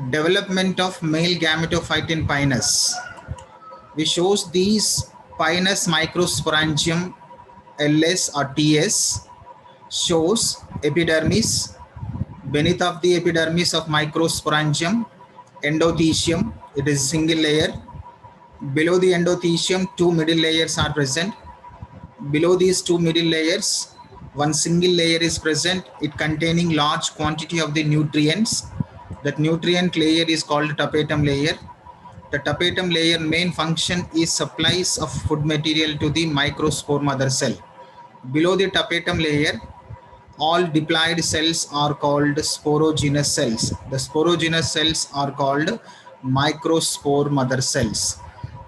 development of male gametophyte in Pinus. We shows these Pinus microsporangium LS or TS shows epidermis, beneath of the epidermis of microsporangium, endothecium, it is single layer. Below the endothecium, two middle layers are present. Below these two middle layers, one single layer is present, it containing large quantity of the nutrients. That nutrient layer is called tapetum layer. The tapetum layer main function is supplies of food material to the microspore mother cell. Below the tapetum layer, all diploid cells are called sporogenous cells. The sporogenous cells are called microspore mother cells.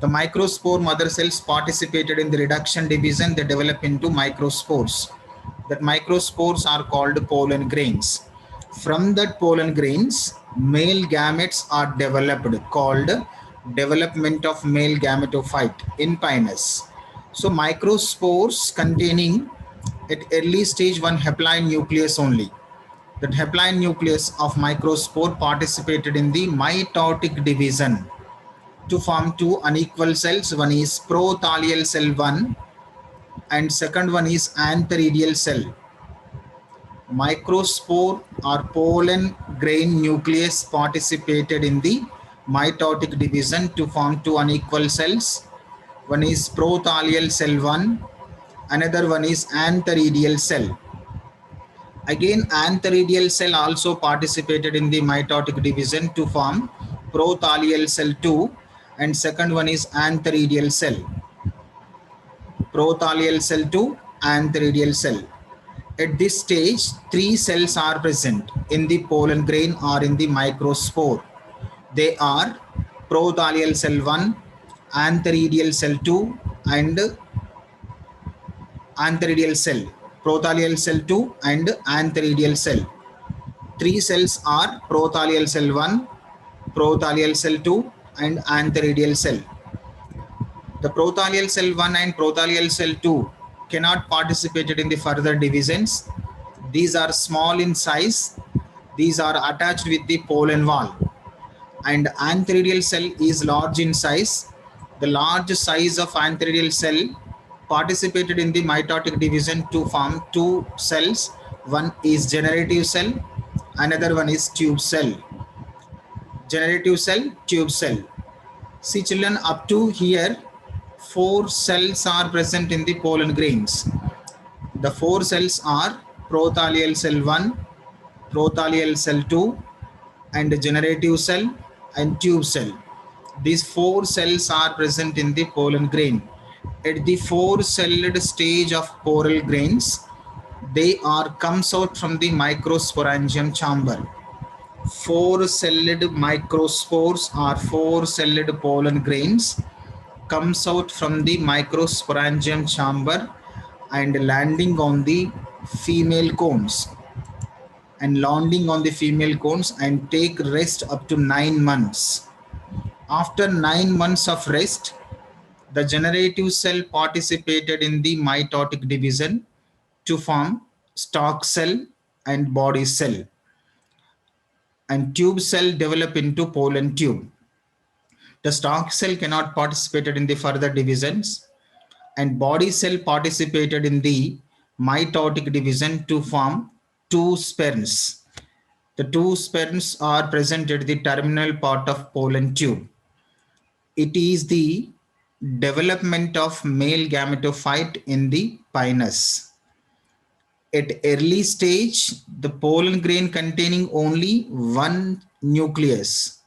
The microspore mother cells participated in the reduction division. They develop into microspores. That microspores are called pollen grains. From that pollen grains, male gametes are developed, called development of male gametophyte in Pinus. So microspores containing at early stage one haploid nucleus only. That haploid nucleus of microspore participated in the mitotic division to form two unequal cells. One is prothalial cell 1 and second one is antheridial cell. Microspore or pollen grain nucleus participated in the mitotic division to form two unequal cells. One is prothalial cell 1, another one is antheridial cell. Again, antheridial cell also participated in the mitotic division to form prothalial cell 2 and second one is antheridial cell. Prothalial cell 2, antheridial cell. At this stage, three cells are present in the pollen grain or in the microspore. They are prothalial cell 1, antheridial cell 2 and antheridial cell. Prothalial cell 2 and antheridial cell. Three cells are prothalial cell 1, prothalial cell 2 and antheridial cell. The prothalial cell 1 and prothalial cell 2 cannot participate in the further divisions. These are small in size. These are attached with the pollen wall. And antheridial cell is large in size. The large size of antheridial cell participated in the mitotic division to form two cells. One is generative cell, another one is tube cell. Generative cell, tube cell. See children, up to here, four cells are present in the pollen grains. The four cells are prothalial cell 1, prothalial cell 2 and generative cell and tube cell. These four cells are present in the pollen grain. At the four-celled stage of pollen grains, they are comes out from the microsporangium chamber. Four-celled microspores or four-celled pollen grains comes out from the microsporangium chamber and landing on the female cones and take rest up to 9 months. After 9 months of rest, the generative cell participated in the mitotic division to form stalk cell and body cell, and tube cell develop into pollen tube. The stalk cell cannot participate in the further divisions, and body cell participated in the mitotic division to form two sperms. The two sperms are present at the terminal part of pollen tube. It is the development of male gametophyte in the Pinus. At early stage, the pollen grain containing only one nucleus.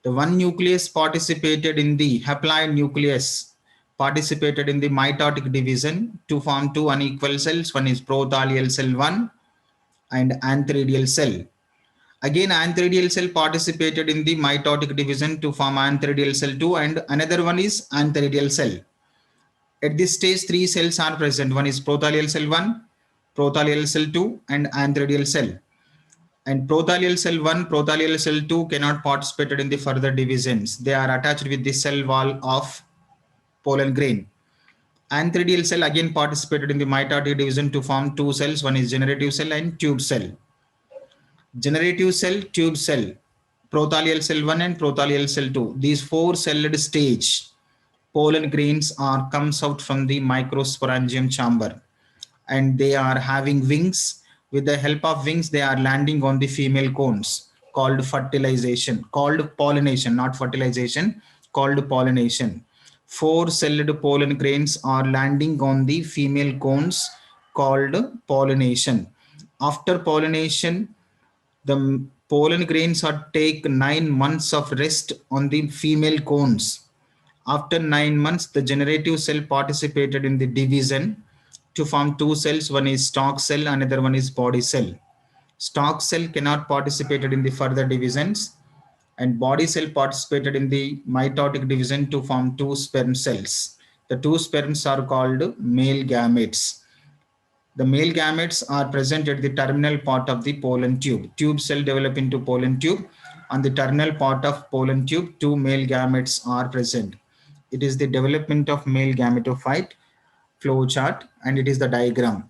The one nucleus participated in the haploid nucleus, participated in the mitotic division to form two unequal cells. One is prothalial cell 1 and antheridial cell. Again, antheridial cell participated in the mitotic division to form antheridial cell 2 and another one is antheridial cell. At this stage, three cells are present. One is prothalial cell 1, prothalial cell 2 and antheridial cell. And prothalial cell 1, prothalial cell 2 cannot participate in the further divisions. They are attached with the cell wall of pollen grain. Antheridial cell again participated in the mitotic division to form two cells. One is generative cell and tube cell. Generative cell, tube cell. prothalial cell 1 and prothalial cell 2. These four-celled stage pollen grains are comes out from the microsporangium chamber, and they are having wings. With the help of wings, they are landing on the female cones, called fertilization, called pollination, not fertilization, called pollination. Four-celled pollen grains are landing on the female cones, called pollination. After pollination, the pollen grains are take 9 months of rest on the female cones. After 9 months, the generative cell participated in the division to form two cells. One is stalk cell, another one is body cell. Stalk cell cannot participated in the further divisions, and body cell participated in the mitotic division to form two sperm cells. The two sperms are called male gametes. The male gametes are present at the terminal part of the pollen tube. Tube cell develop into pollen tube. On the terminal part of pollen tube, two male gametes are present. It is the development of male gametophyte flow chart, and it is the diagram.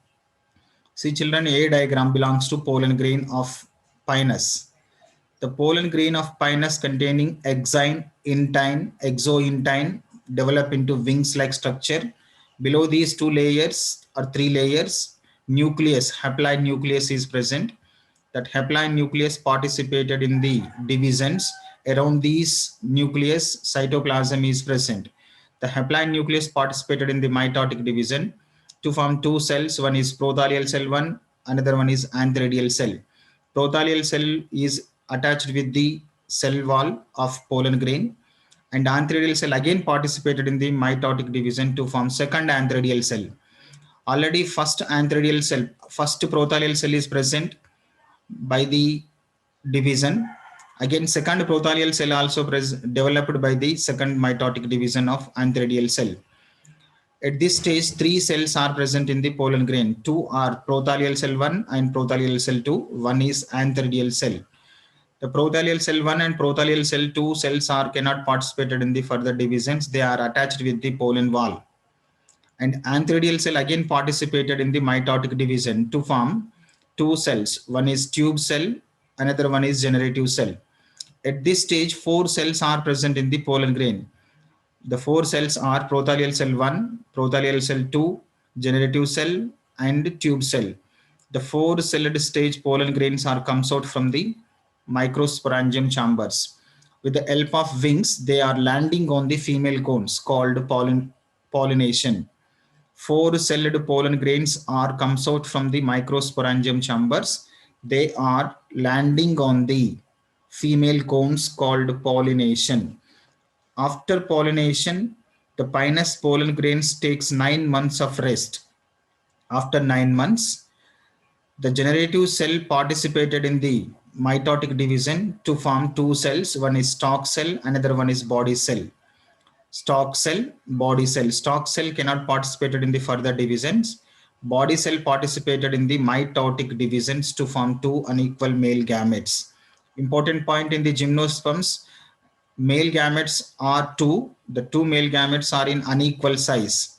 See children, A diagram belongs to pollen grain of Pinus. The pollen grain of Pinus containing exine, intine, exointine develop into wings-like structure. Below these two layers or three layers, nucleus, haploid nucleus is present. That haploid nucleus participated in the divisions. Around these nucleus, cytoplasm is present. The haploid nucleus participated in the mitotic division to form two cells. One is prothalial cell 1, another one is anthradial cell. Prothalial cell is attached with the cell wall of pollen grain, and anthradial cell again participated in the mitotic division to form second anthradial cell. Already first anthradial cell, first prothalial cell is present by the division. Again, second prothalial cell also developed by the second mitotic division of anthradial cell. At this stage, three cells are present in the pollen grain. Two are prothalial cell 1 and prothalial cell 2. One is anthradial cell. The prothalial cell 1 and prothalial cell 2 cells are cannot participated in the further divisions. They are attached with the pollen wall. And anthradial cell again participated in the mitotic division to form two cells. One is tube cell, another one is generative cell. At this stage, four cells are present in the pollen grain. The four cells are prothalial cell 1, prothalial cell 2, generative cell, and tube cell. The four-celled stage pollen grains are comes out from the microsporangium chambers. With the help of wings, they are landing on the female cones, called pollination. Four-celled pollen grains are comes out from the microsporangium chambers. They are landing on the female cones, called pollination. After pollination, the Pinus pollen grains takes 9 months of rest. After 9 months, the generative cell participated in the mitotic division to form two cells. One is stalk cell, another one is body cell. Stalk cell, body cell. Stalk cell cannot participated in the further divisions. Body cell participated in the mitotic divisions to form two unequal male gametes. Important point in the gymnosperms, male gametes are two. The two male gametes are in unequal size.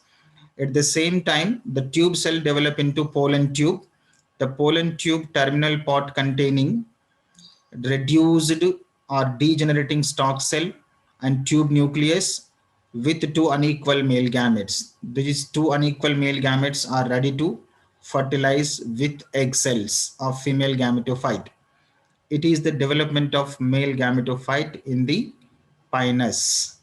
At the same time, the tube cell develop into pollen tube. The pollen tube terminal part containing reduced or degenerating stalk cell and tube nucleus with two unequal male gametes. These two unequal male gametes are ready to fertilize with egg cells of female gametophyte. It is the development of male gametophyte in the Pinus.